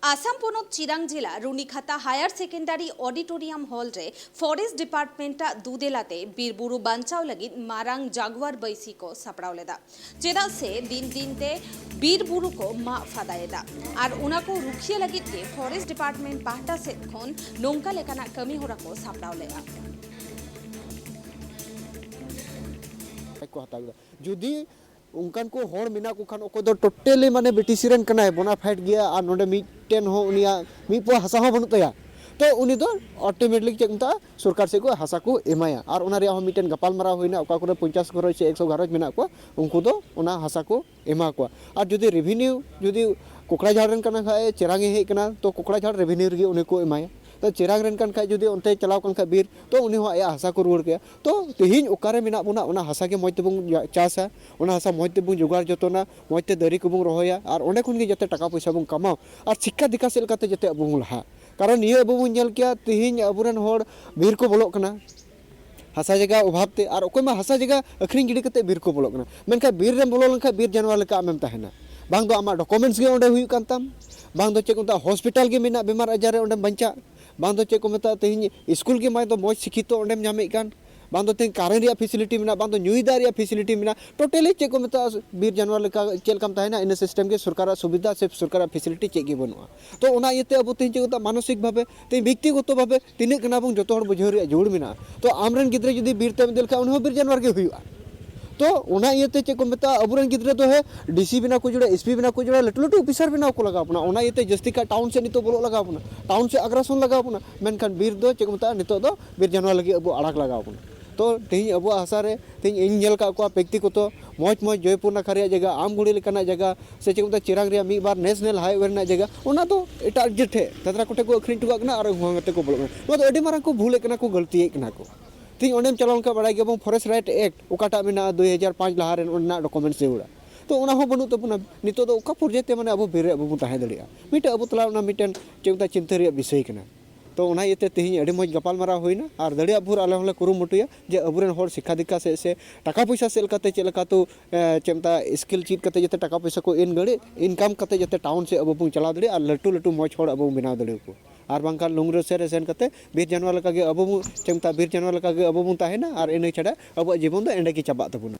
आसाम पनत चिरां जिला रुनिखाता higher secondary auditorium hall रे forest department दुदेलाते बीरबुरु बांचाव लगी मारांग जागुआर बैसी को सापड़ाव लेदा चेदा से दिन दिन ते बीरबुरु को मा फादायेदा और उना को रुखिया लगी के फॉरेस्ट डिपार्टमेंट पाहटा सेद खन नोंका लेकाना कमी होरा को सापड़ाव लेदा जुदी उनकान को होड़ मिना को खान ओको दो टोटली माने बीटीसी रन कनाय बोनाफाइड गया और नोडे मिटेन हो उनिया मिपो हसा हो बनुतया तो उनी दो ऑटोमेटिकली चेकता सरकार से को हसा को एमाया और उना रिया हो मिटेन गपाल मारा होइना ओका को 50 घरज से 100 घरज मेना को उनको दो उना हसा को एमा को और जुदी रेवेन्यू जुदी कोकड़ा झाड़ रन कना खाए चेरांगे हे कना तो कोकड़ा झाड़ रेवेन्यू रे उनी को एमाया तो चेरांग रन कन खाए जुदी उनते चलाव कन खाए बीर तो उनी हो आया हसा को रुवर के तो तेहिन ओकारे मेना बुना उना हसा के मजते बुं चासा उना हसा मजते बुं जुगाड़ जतोना मजते दरी को बुं रोहया और ओंडे खन गे जते टाका पैसा बुं कमाओ और शिक्षा दीक्षा से लकाते जते बुं लहा कारण ये अबो बुं नेल किया तेहिन अबुरन होड़ बीर को बोलोग कना हसा जगह अभावते और ओकय मा हसा जगह अखरिंग गिडी कते बीर को बोलोग कना मेनखा बीर रे बोलो लंखा बीर जानवर लका आमेम ताहेना बांग दो आमा डॉक्यूमेंट्स गे ओंडे हुई कान ताम बांग दो चेक उनता हॉस्पिटल गे मेना बेमार आजार रे ओंडे बंचा बांग दो चेक को मेता तेहिन स्कूल के माय दो मौज शिक्षित ओंडेम ᱧᱟᱢᱮ कान बांग दो तेहिन कारेंट रिया फैसिलिटी मेना बांग दो ᱧᱩᱭᱫᱟ रिया फैसिलिटी मेना टोटली चेक को मेता बीर जानवर लका चेल काम ताहेना इन सिस्टम के सरकार सुविधा से सरकार फैसिलिटी चेक गे बनुआ तो ओना इते अब तेहिन चेक को मानसिक भावे तेहिन व्यक्तिगत भावे तिने कना बं जतो हर बुझाव रिया जोड़ मेना तो आमरन गिद्रे जदी बीर ते देल का उन बीर जानवर के हुआ तो उना इते चेक को मेता अबुरन गिद्रे तो है डीसी बिना को जुड़े एसपी बिना को जुड़े लटू लटू ऑफिसर बिना को लगा अपना उना इते जस्ती का टाउन से नितो बोलो लगा अपना टाउन से अग्रसन लगा अपना मेनखान बीर दो चेक मेता नितो दो बीर जानवर लगी अब अड़ाक लगा अपना तो तेहिन अब हसा रे तेहिन इन नेल का को व्यक्तिगत मौज मौज जयपुर नाखा रिया जगह आमगुड़ी लेकाना जगह से चेक मेता चिरांग रिया मी बार नेशनल हाईवे रेना जगह उना तो एटा जेठे ततरा कोटे को अखरिन टुका कना और हुआते को बोलो नो तो अडी मारन को भूल कना को गलती कना को तीन ओंडेम चलावन का बड़ा गया फॉरेस्ट राइट एक्ट ओकाटा मेना 2005 लहा रेन ओना डॉक्यूमेंट्स देउड़ा तो उना हो बनु तबुना नितो दो ओका प्रोजेक्ट माने अब बेरे अब ताहे दड़िया मिटे अब तला उना मिटेन चेकता चिंता रिया विषय कना तो उना इते तेहिन अडी मज गपाल मारा होइना और दड़िया भूर आले होले कुरुमुटुया जे अबुरेन होड़ शिक्षा दीक्षा से टाका पैसा से लकाते चेलका तो चेमता स्किल चीज कते जते टाका पैसा को इन गड़े इनकम कते जते टाउन से अब बुं चला दड़िया और लटू लटू मज होड़ अब बेना दड़ियो को और बांका लुंगरे से सेन कते बीर जानवर लका गे अब चेमता बीर जानवर लका गे अब बुं ताहेना और इने छड़ा अब जीवन दो एंडे की चाबा तबुना